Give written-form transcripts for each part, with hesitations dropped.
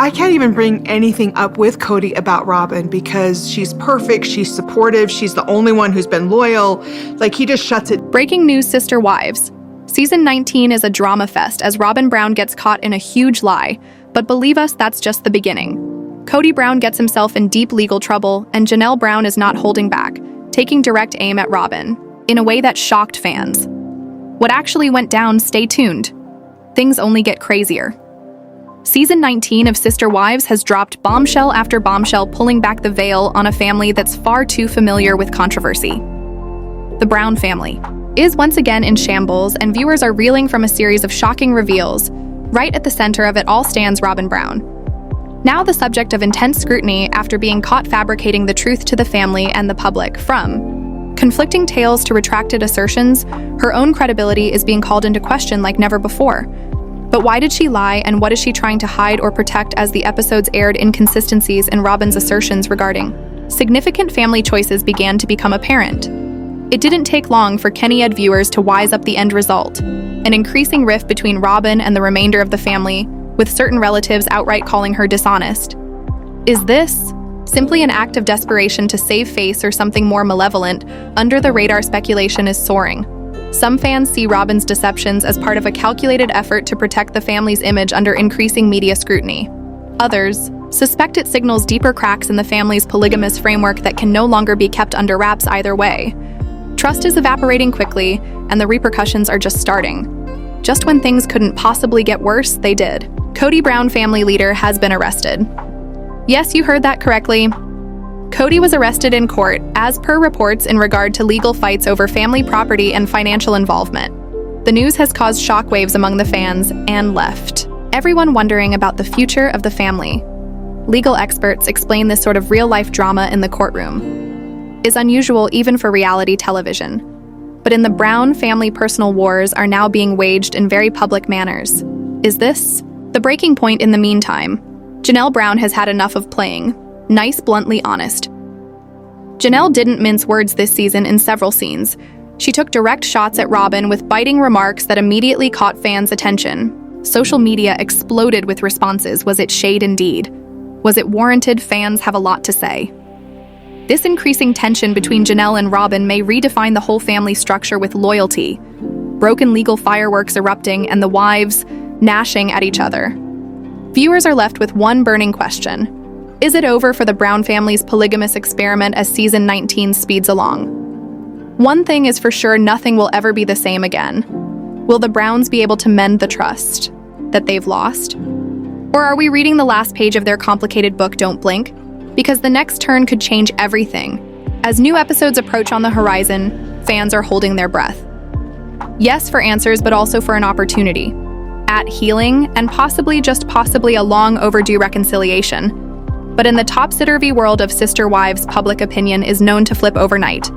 I can't even bring anything up with Kody about Robyn because she's perfect, she's supportive, she's the only one who's been loyal. Like, he just shuts it. Breaking news, Sister Wives. Season 19 is a drama fest as Robyn Brown gets caught in a huge lie, but believe us, that's just the beginning. Kody Brown gets himself in deep legal trouble, and Janelle Brown is not holding back, taking direct aim at Robyn, in a way that shocked fans. What actually went down, stay tuned. Things only get crazier. Season 19 of Sister Wives has dropped bombshell after bombshell, pulling back the veil on a family that's far too familiar with controversy. The Brown family is once again in shambles, and viewers are reeling from a series of shocking reveals. Right at the center of it all stands Robyn Brown, now the subject of intense scrutiny after being caught fabricating the truth to the family and the public. From conflicting tales to retracted assertions, her own credibility is being called into question like never before. But why did she lie, and what is she trying to hide or protect as the episodes aired? Inconsistencies in Robyn's assertions regarding significant family choices began to become apparent. It didn't take long for Kenny-Ed viewers to wise up the end result, an increasing rift between Robyn and the remainder of the family, with certain relatives outright calling her dishonest. Is this simply an act of desperation to save face or something more malevolent? Under-the-radar speculation is soaring. Some fans see Robyn's deceptions as part of a calculated effort to protect the family's image under increasing media scrutiny. Others suspect it signals deeper cracks in the family's polygamous framework that can no longer be kept under wraps either way. Trust is evaporating quickly, and the repercussions are just starting. Just when things couldn't possibly get worse, they did. Kody Brown family leader has been arrested. Yes, you heard that correctly. Kody was arrested in court, as per reports, in regard to legal fights over family property and financial involvement. The news has caused shockwaves among the fans and left everyone wondering about the future of the family. Legal experts explain this sort of real-life drama in the courtroom is unusual even for reality television. But in the Brown family, personal wars are now being waged in very public manners. Is this the breaking point? In the meantime, Janelle Brown has had enough of playing nice, bluntly honest. Janelle didn't mince words this season in several scenes. She took direct shots at Robyn with biting remarks that immediately caught fans' attention. Social media exploded with responses. Was it shade indeed? Was it warranted? Fans have a lot to say. This increasing tension between Janelle and Robyn may redefine the whole family structure, with loyalty, broken legal fireworks erupting, and the wives gnashing at each other. Viewers are left with one burning question. Is it over for the Brown family's polygamous experiment as season 19 speeds along? One thing is for sure, nothing will ever be the same again. Will the Browns be able to mend the trust that they've lost? Or are we reading the last page of their complicated book? Don't blink, because the next turn could change everything. As new episodes approach on the horizon, fans are holding their breath. Yes, for answers, but also for an opportunity at healing and possibly, just possibly, a long overdue reconciliation. But in the topsy-turvy world of Sister Wives, public opinion is known to flip overnight.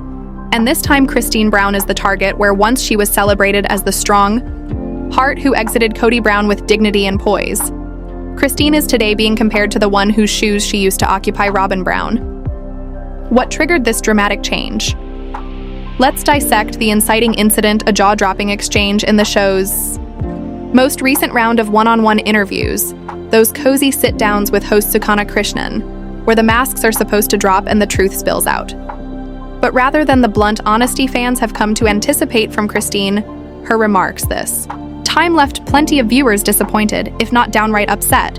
And this time Christine Brown is the target, where once she was celebrated as the strong heart who exited Kody Brown with dignity and poise. Christine is today being compared to the one whose shoes she used to occupy, Robyn Brown. What triggered this dramatic change? Let's dissect the inciting incident, a jaw-dropping exchange in the show's most recent round of one-on-one interviews, those cozy sit-downs with host Sukana Krishnan, where the masks are supposed to drop and the truth spills out. But rather than the blunt honesty fans have come to anticipate from Christine, her remarks this time left plenty of viewers disappointed, if not downright upset,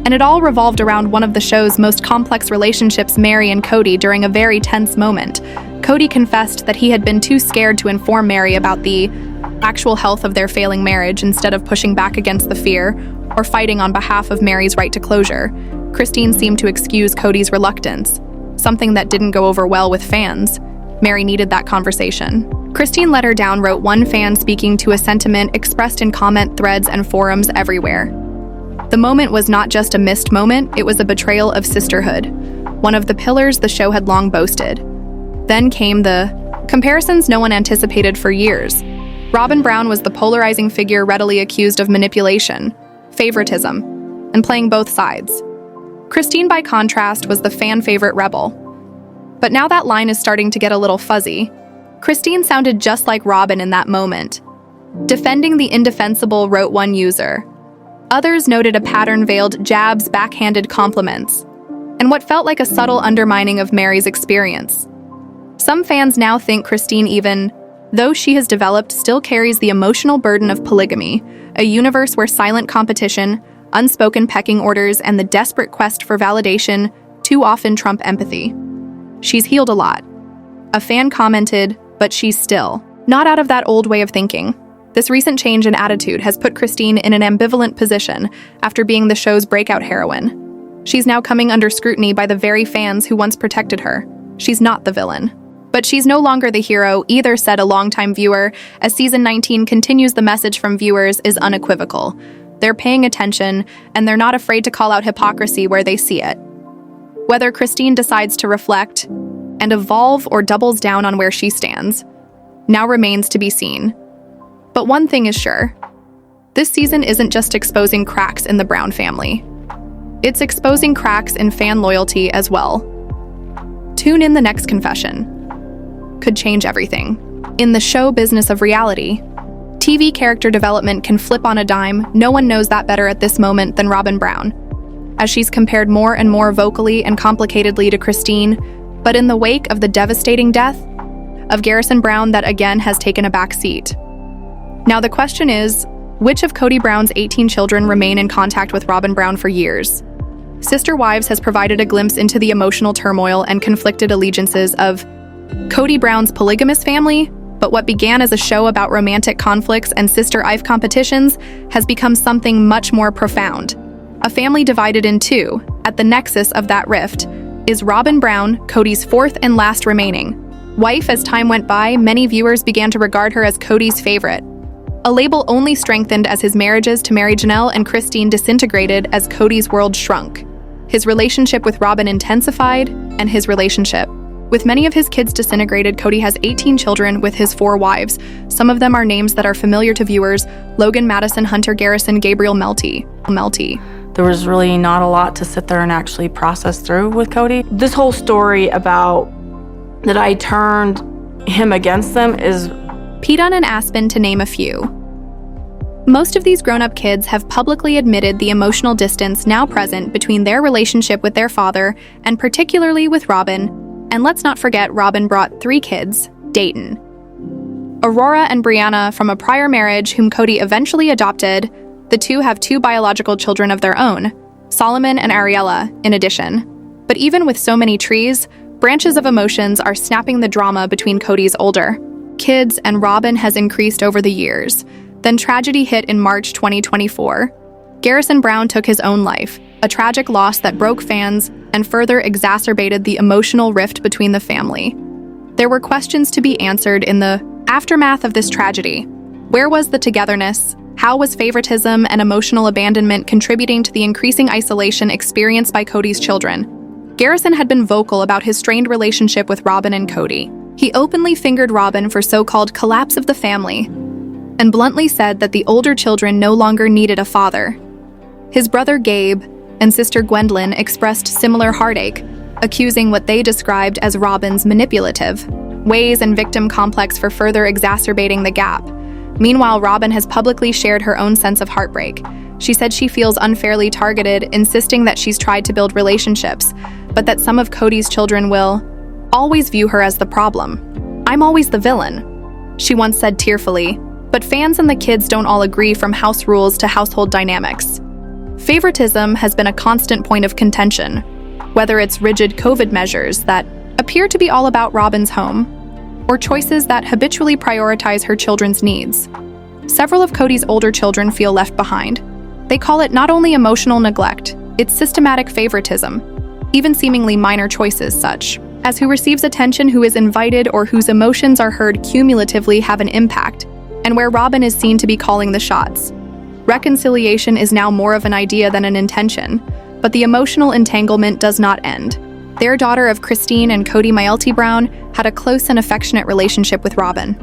and it all revolved around one of the show's most complex relationships, Meri and Kody. During a very tense moment, Kody confessed that he had been too scared to inform Meri about the actual health of their failing marriage. Instead of pushing back against the fear or fighting on behalf of Meri's right to closure, Christine seemed to excuse Kody's reluctance, something that didn't go over well with fans. Meri needed that conversation. Christine let her down, wrote one fan, speaking to a sentiment expressed in comment threads and forums everywhere. The moment was not just a missed moment, it was a betrayal of sisterhood, one of the pillars the show had long boasted. Then came the comparisons no one anticipated for years. Robyn Brown was the polarizing figure readily accused of manipulation, favoritism, and playing both sides. Christine, by contrast, was the fan-favorite rebel. But now that line is starting to get a little fuzzy. Christine sounded just like Robyn in that moment. Defending the indefensible, wrote one user. Others noted a pattern veiled jabs, backhanded compliments, and what felt like a subtle undermining of Mary's experience. Some fans now think Christine, even though she has developed, still carries the emotional burden of polygamy, a universe where silent competition, unspoken pecking orders, and the desperate quest for validation too often trump empathy. "She's healed a lot," a fan commented, "but she's still not out of that old way of thinking." This recent change in attitude has put Christine in an ambivalent position after being the show's breakout heroine. She's now coming under scrutiny by the very fans who once protected her. She's not the villain. But she's no longer the hero either, said a longtime viewer, as season 19 continues. The message from viewers is unequivocal. They're paying attention, and they're not afraid to call out hypocrisy where they see it. Whether Christine decides to reflect and evolve or doubles down on where she stands now remains to be seen. But one thing is sure, this season isn't just exposing cracks in the Brown family. It's exposing cracks in fan loyalty as well. Tune in. The next confession could change everything. In the show business of reality, TV character development can flip on a dime. No one knows that better at this moment than Robyn Brown, as she's compared more and more vocally and complicatedly to Christine. But in the wake of the devastating death of Garrison Brown, that again has taken a back seat. Now the question is, which of Kody Brown's 18 children remain in contact with Robyn Brown for years? Sister Wives has provided a glimpse into the emotional turmoil and conflicted allegiances of Kody Brown's polygamous family, but what began as a show about romantic conflicts and sister wife competitions has become something much more profound. A family divided in two. At the nexus of that rift is Robyn Brown, Kody's fourth and last remaining wife. As time went by, many viewers began to regard her as Kody's favorite. A label only strengthened as his marriages to Mary Janelle and Christine disintegrated as Kody's world shrunk. His relationship with Robyn intensified, and his relationship with many of his kids disintegrated. Kody has 18 children with his 4 wives. Some of them are names that are familiar to viewers: Logan, Madison, Hunter, Garrison, Gabriel, Melty. There was really not a lot to sit there and actually process through with Kody. This whole story about that I turned him against them is Pedon and Aspen, to name a few. Most of these grown-up kids have publicly admitted the emotional distance now present between their relationship with their father, and particularly with Robyn. And let's not forget, Robyn brought 3 kids, Dayton, Aurora, and Brianna, from a prior marriage whom Kody eventually adopted. The two have 2 biological children of their own, Solomon and Ariella, in addition. But even with so many trees, branches of emotions are snapping. The drama between Kody's older kids and Robyn has increased over the years. Then tragedy hit in March 2024. Garrison Brown took his own life, a tragic loss that broke fans and further exacerbated the emotional rift between the family. There were questions to be answered in the aftermath of this tragedy. Where was the togetherness? How was favoritism and emotional abandonment contributing to the increasing isolation experienced by Kody's children? Garrison had been vocal about his strained relationship with Robyn and Kody. He openly fingered Robyn for so-called collapse of the family, and bluntly said that the older children no longer needed a father. His brother Gabe and sister Gwendolyn expressed similar heartache, accusing what they described as Robyn's manipulative ways and victim complex for further exacerbating the gap. Meanwhile, Robyn has publicly shared her own sense of heartbreak. She said she feels unfairly targeted, insisting that she's tried to build relationships, but that some of Kody's children will always view her as the problem. "I'm always the villain," she once said tearfully. But fans and the kids don't all agree, from house rules to household dynamics. Favoritism has been a constant point of contention, whether it's rigid COVID measures that appear to be all about Robyn's home, or choices that habitually prioritize her children's needs. Several of Kody's older children feel left behind. They call it not only emotional neglect, it's systematic favoritism, even seemingly minor choices such as who receives attention, who is invited, or whose emotions are heard cumulatively have an impact, and where Robyn is seen to be calling the shots. Reconciliation is now more of an idea than an intention, but the emotional entanglement does not end. Their daughter of Christine and Kody Brown had a close and affectionate relationship with Robyn.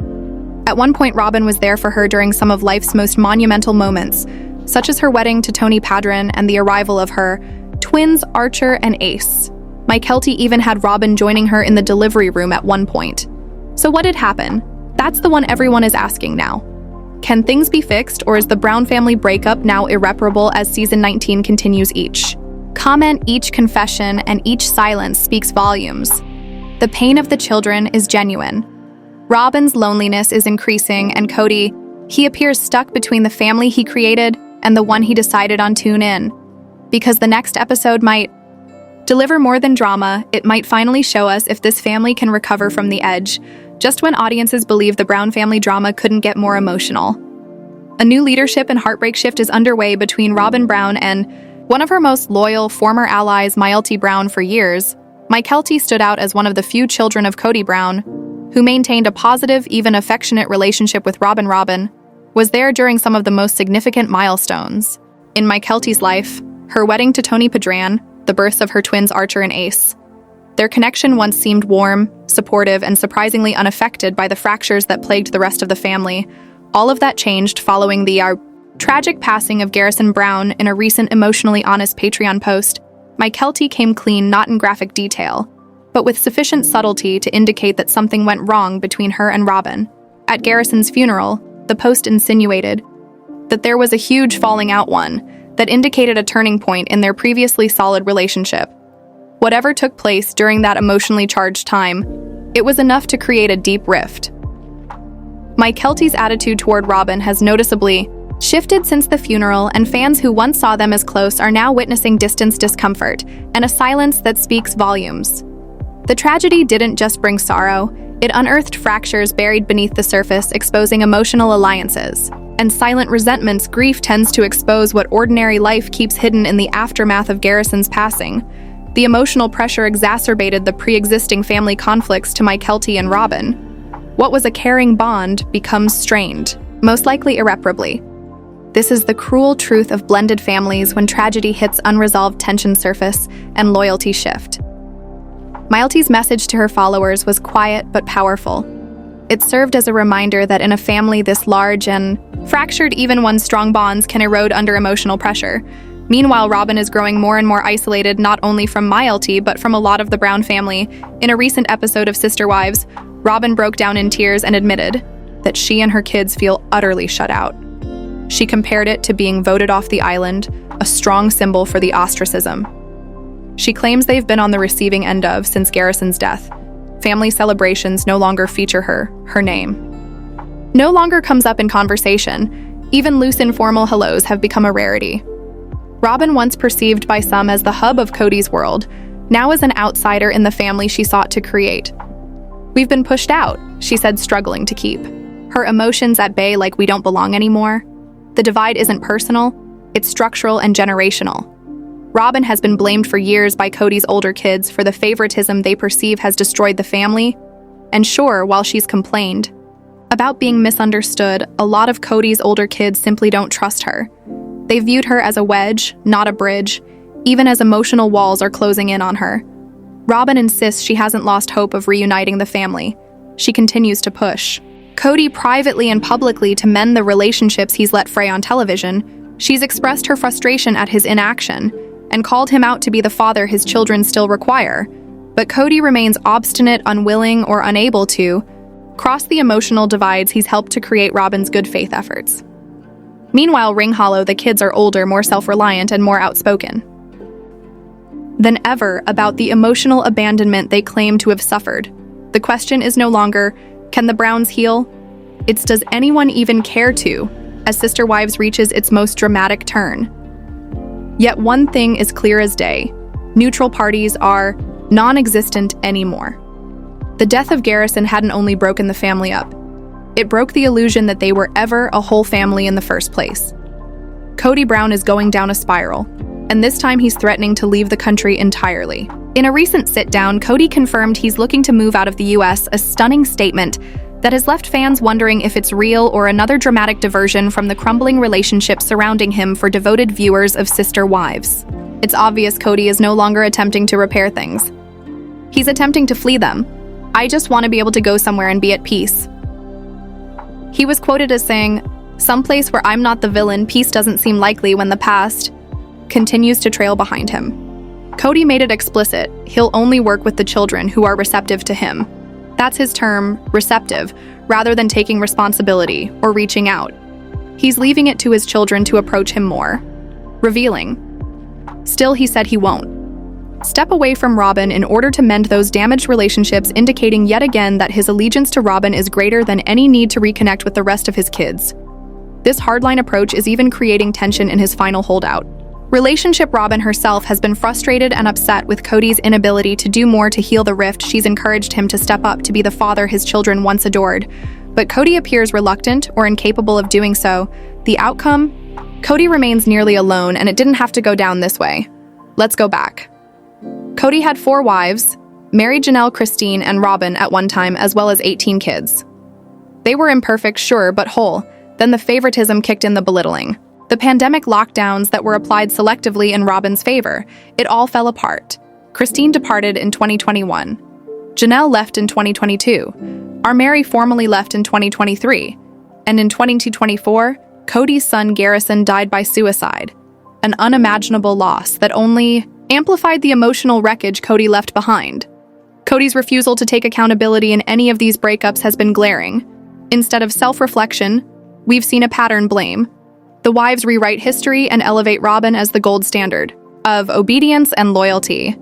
At one point, Robyn was there for her during some of life's most monumental moments, such as her wedding to Tony Padron and the arrival of her twins Archer and Ace. Mykelti even had Robyn joining her in the delivery room at one point. So what did happen? That's the one everyone is asking now. Can things be fixed, or is the Brown family breakup now irreparable as season 19 continues each? Comment each confession and each silence speaks volumes. The pain of the children is genuine. Robyn's loneliness is increasing, and Kody, he appears stuck between the family he created and the one he decided on tune in. Because the next episode might deliver more than drama, it might finally show us if this family can recover from the edge, just when audiences believe the Brown family drama couldn't get more emotional. A new leadership and heartbreak shift is underway between Robyn Brown and one of her most loyal former allies, Kody Brown, for years. Kody stood out as one of the few children of Kody Brown who maintained a positive, even affectionate relationship with Robyn. Robyn was there during some of the most significant milestones in Kody's life: her wedding to Tony Padran, the births of her twins Archer and Ace. Their connection once seemed warm, supportive, and surprisingly unaffected by the fractures that plagued the rest of the family. All of that changed following the tragic passing of Garrison Brown. In a recent emotionally honest Patreon post, Kody came clean, not in graphic detail, but with sufficient subtlety to indicate that something went wrong between her and Robyn. At Garrison's funeral, the post insinuated that there was a huge falling out, one that indicated a turning point in their previously solid relationship. Whatever took place during that emotionally charged time, it was enough to create a deep rift. Kody's attitude toward Robyn has noticeably shifted since the funeral, and fans who once saw them as close are now witnessing distance, discomfort, and a silence that speaks volumes. The tragedy didn't just bring sorrow, it unearthed fractures buried beneath the surface, exposing emotional alliances and silent resentments. Grief tends to expose what ordinary life keeps hidden in the aftermath of Garrison's passing. The emotional pressure exacerbated the pre-existing family conflicts to Kody and Robyn. What was a caring bond becomes strained, most likely irreparably. This is the cruel truth of blended families when tragedy hits, unresolved tension surface and loyalty shift. Kody's message to her followers was quiet but powerful. It served as a reminder that in a family this large and fractured, even one strong bonds can erode under emotional pressure. Meanwhile, Robyn is growing more and more isolated, not only from Kody, but from a lot of the Brown family. In a recent episode of Sister Wives, Robyn broke down in tears and admitted that she and her kids feel utterly shut out. She compared it to being voted off the island, a strong symbol for the ostracism she claims they've been on the receiving end of since Garrison's death. Family celebrations no longer feature her name no longer comes up in conversation. Even loose, informal hellos have become a rarity. Robyn, once perceived by some as the hub of Kody's world, now is an outsider in the family she sought to create. "We've been pushed out," she said, struggling to keep her emotions at bay, like we don't belong anymore. The divide isn't personal, it's structural and generational. Robyn has been blamed for years by Kody's older kids for the favoritism they perceive has destroyed the family. And sure, while she's complained about being misunderstood, a lot of Kody's older kids simply don't trust her. They viewed her as a wedge, not a bridge, even as emotional walls are closing in on her. Robyn insists she hasn't lost hope of reuniting the family. She continues to push Kody privately and publicly to mend the relationships he's let fray on television. She's expressed her frustration at his inaction and called him out to be the father his children still require. But Kody remains obstinate, unwilling, or unable to cross the emotional divides he's helped to create Robyn's good faith efforts. Meanwhile, Ring Hollow, the kids are older, more self-reliant, and more outspoken than ever about the emotional abandonment they claim to have suffered. The question is no longer, can the Browns heal? It's, does anyone even care to, as Sister Wives reaches its most dramatic turn. Yet one thing is clear as day: neutral parties are non-existent anymore. The death of Garrison hadn't only broken the family up, it broke the illusion that they were ever a whole family in the first place. Kody Brown is going down a spiral, and this time he's threatening to leave the country entirely. In a recent sit-down, Kody confirmed he's looking to move out of the US, a stunning statement that has left fans wondering if it's real or another dramatic diversion from the crumbling relationship surrounding him for devoted viewers of Sister Wives. It's obvious Kody is no longer attempting to repair things. He's attempting to flee them. "I just want to be able to go somewhere and be at peace." He was quoted as saying, "Someplace where I'm not the villain, peace doesn't seem likely when the past continues to trail behind him." Kody made it explicit, he'll only work with the children who are receptive to him. That's his term, receptive, rather than taking responsibility or reaching out. He's leaving it to his children to approach him more. Revealing. Still, he said he won't. Step away from Robyn in order to mend those damaged relationships, indicating yet again that his allegiance to Robyn is greater than any need to reconnect with the rest of his kids. This hardline approach is even creating tension in his final holdout. Relationship. Robyn herself has been frustrated and upset with Kody's inability to do more to heal the rift. She's encouraged him to step up to be the father his children once adored. But Kody appears reluctant or incapable of doing so. The outcome? Kody remains nearly alone, and it didn't have to go down this way. Let's go back. Kody had 4 wives, married Janelle, Christine, and Robyn at one time, as well as 18 kids. They were imperfect, sure, but whole. Then the favoritism kicked in, the belittling. The pandemic lockdowns that were applied selectively in Robyn's favor. It all fell apart. Christine departed in 2021. Janelle left in 2022. Our Mary formally left in 2023. And in 2024, Kody's son Garrison died by suicide. An unimaginable loss that only amplified the emotional wreckage Kody left behind. Kody's refusal to take accountability in any of these breakups has been glaring. Instead of self-reflection, we've seen a pattern blame. The wives rewrite history and elevate Robyn as the gold standard of obedience and loyalty.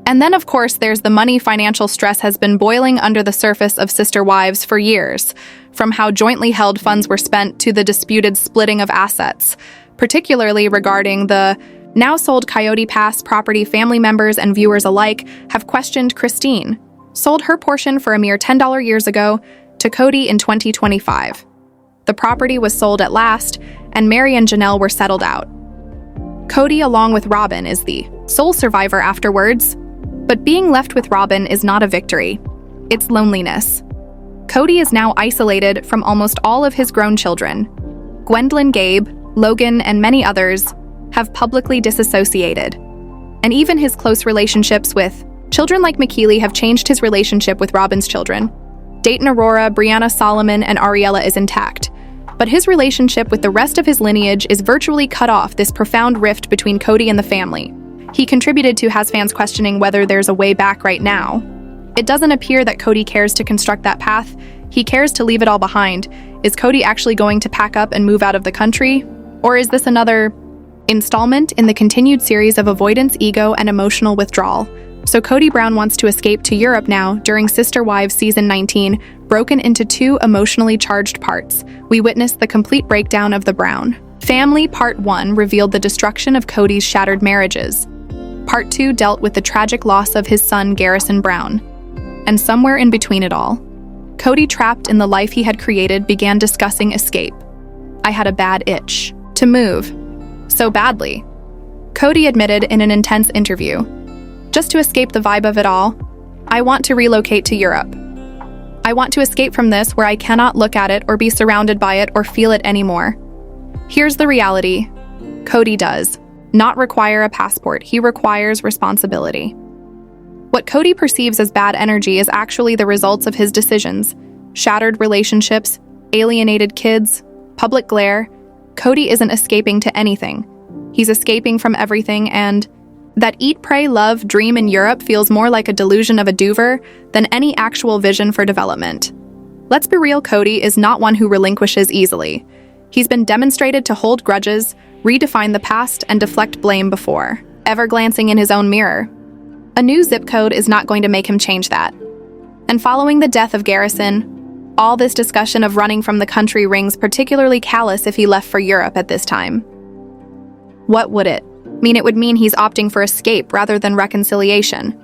And then, of course, there's the money. Financial stress has been boiling under the surface of sister wives for years, from how jointly held funds were spent to the disputed splitting of assets, particularly regarding the now sold Coyote Pass property. Family members and viewers alike have questioned Christine, sold her portion for a mere $10 years ago to Kody in 2025. The property was sold at last, and Mary and Janelle were settled out. Kody, along with Robyn, is the sole survivor afterwards. But being left with Robyn is not a victory. It's loneliness. Kody is now isolated from almost all of his grown children. Gwendolyn, Gabe, Logan, and many others have publicly disassociated. And even his close relationships with children like McKeely have changed his relationship with Robyn's children. Dayton, Aurora, Brianna, Solomon, and Ariella is intact. But his relationship with the rest of his lineage is virtually cut off. This profound rift between Kody and the family. He contributed to has fans questioning whether there's a way back right now. It doesn't appear that Kody cares to construct that path. He cares to leave it all behind. Is Kody actually going to pack up and move out of the country? Or is this another installment in the continued series of avoidance, ego, and emotional withdrawal? So Kody Brown wants to escape to Europe now during Sister Wives Season 19, broken into 2 emotionally charged parts. We witnessed the complete breakdown of the Brown family. Part 1 revealed the destruction of Kody's shattered marriages. Part 2 dealt with the tragic loss of his son Garrison Brown. And somewhere in between it all, Kody, trapped in the life he had created, began discussing escape. I had a bad itch to move. So badly. Kody admitted in an intense interview, just to escape the vibe of it all, I want to relocate to Europe. I want to escape from this where I cannot look at it or be surrounded by it or feel it anymore. Here's the reality. Kody does not require a passport. He requires responsibility. What Kody perceives as bad energy is actually the results of his decisions. Shattered relationships, alienated kids, public glare. Kody isn't escaping to anything. He's escaping from everything, and that eat, pray, love dream in Europe feels more like a delusion of a dover than any actual vision for development. Let's be real, Kody is not one who relinquishes easily. He's been demonstrated to hold grudges, redefine the past, and deflect blame before, ever glancing in his own mirror. A new zip code is not going to make him change that. And following the death of Garrison, all this discussion of running from the country rings particularly callous if he left for Europe at this time. What would it mean? It would mean he's opting for escape rather than reconciliation.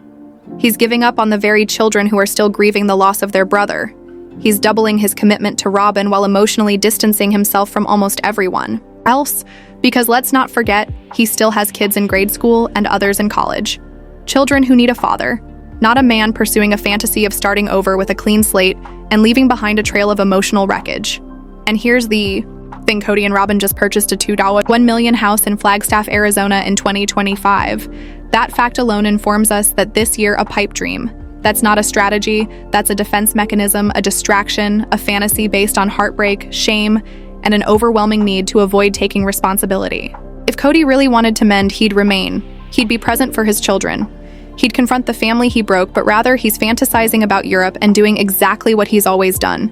He's giving up on the very children who are still grieving the loss of their brother. He's doubling his commitment to Robyn while emotionally distancing himself from almost everyone else, because let's not forget, he still has kids in grade school and others in college. Children who need a father, not a man pursuing a fantasy of starting over with a clean slate and leaving behind a trail of emotional wreckage. And here's the thing, Kody and Robyn just purchased a $1 million house in Flagstaff, Arizona in 2025. That fact alone informs us that this year a pipe dream. That's not a strategy, that's a defense mechanism, a distraction, a fantasy based on heartbreak, shame, and an overwhelming need to avoid taking responsibility. If Kody really wanted to mend, he'd remain. He'd be present for his children. He'd confront the family he broke, but rather he's fantasizing about Europe and doing exactly what he's always done.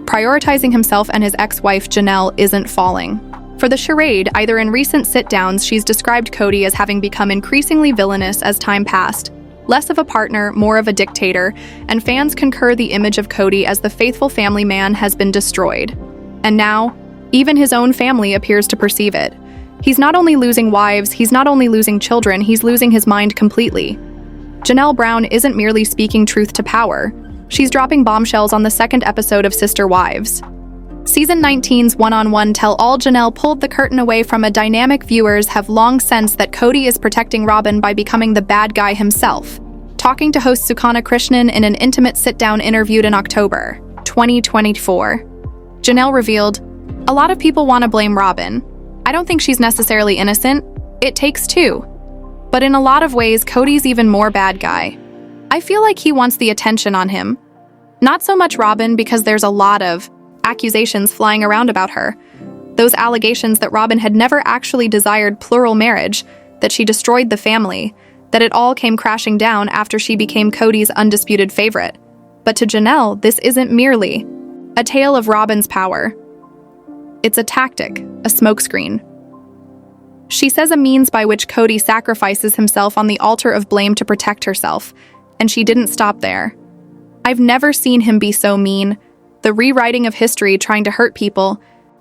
Prioritizing himself and his ex-wife Janelle isn't falling. For the charade, either in recent sit-downs, she's described Kody as having become increasingly villainous as time passed, less of a partner, more of a dictator, and fans concur the image of Kody as the faithful family man has been destroyed. And now, even his own family appears to perceive it. He's not only losing wives, he's not only losing children, he's losing his mind completely. Janelle Brown isn't merely speaking truth to power. She's dropping bombshells on the second episode of Sister Wives. Season 19's one-on-one tell-all Janelle pulled the curtain away from a dynamic viewers have long sensed that Kody is protecting Robyn by becoming the bad guy himself. Talking to host Sukana Krishnan in an intimate sit-down interviewed in October 2024, Janelle revealed, "A lot of people want to blame Robyn. I don't think she's necessarily innocent. It takes two. But in a lot of ways, Kody's even more bad guy. I feel like he wants the attention on him. Not so much Robyn, because there's a lot of accusations flying around about her. Those allegations that Robyn had never actually desired plural marriage, that she destroyed the family, that it all came crashing down after she became Kody's undisputed favorite. But to Janelle, this isn't merely a tale of Robyn's power. It's a tactic, a smokescreen. She says a means by which Kody sacrifices himself on the altar of blame to protect herself, and she didn't stop there. I've never seen him be so mean. The rewriting of history trying to hurt people.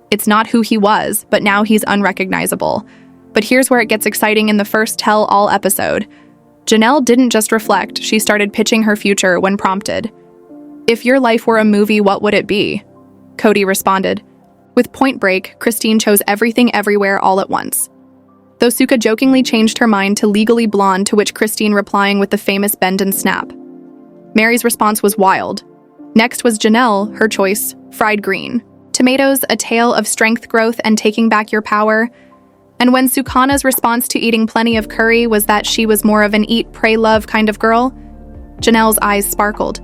It's not who he was, but now he's unrecognizable. But here's where it gets exciting in the first tell-all episode. Janelle didn't just reflect, she started pitching her future when prompted. If your life were a movie, what would it be? Kody responded. With Point Break, Christine chose Everything Everywhere All at Once. Though Suka jokingly changed her mind to Legally Blonde, to which Christine replying with the famous bend and snap. Mary's response was wild. Next was Janelle, her choice, Fried Green. Tomatoes, a tale of strength growth and taking back your power. And when Sukana's response to eating plenty of curry was that she was more of an eat, pray, love kind of girl, Janelle's eyes sparkled.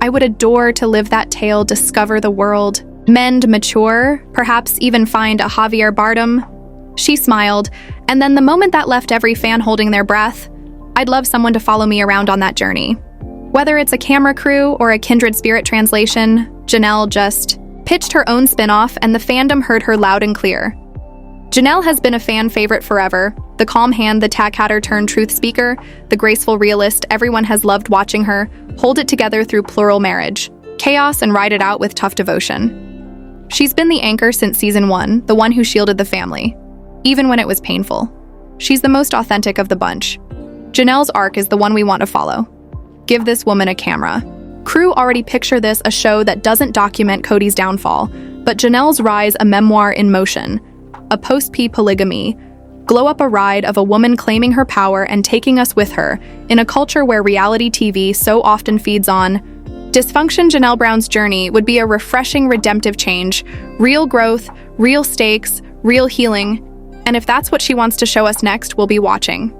I would adore to live that tale, discover the world, mend, mature, perhaps even find a Javier Bardem. She smiled, and then the moment that left every fan holding their breath, I'd love someone to follow me around on that journey. Whether it's a camera crew or a kindred spirit translation, Janelle just pitched her own spin-off and the fandom heard her loud and clear. Janelle has been a fan favorite forever. The calm hand, the tack hatter turned truth speaker, the graceful realist, everyone has loved watching her hold it together through plural marriage, chaos, and ride it out with tough devotion. She's been the anchor since season 1, the one who shielded the family, even when it was painful. She's the most authentic of the bunch. Janelle's arc is the one we want to follow. Give this woman a camera. Crew already picture this a show that doesn't document Kody's downfall, but Janelle's rise a memoir in motion, a post-P polygamy, glow up a ride of a woman claiming her power and taking us with her in a culture where reality TV so often feeds on dysfunction. Janelle Brown's journey would be a refreshing redemptive change, real growth, real stakes, real healing, and if that's what she wants to show us next, we'll be watching.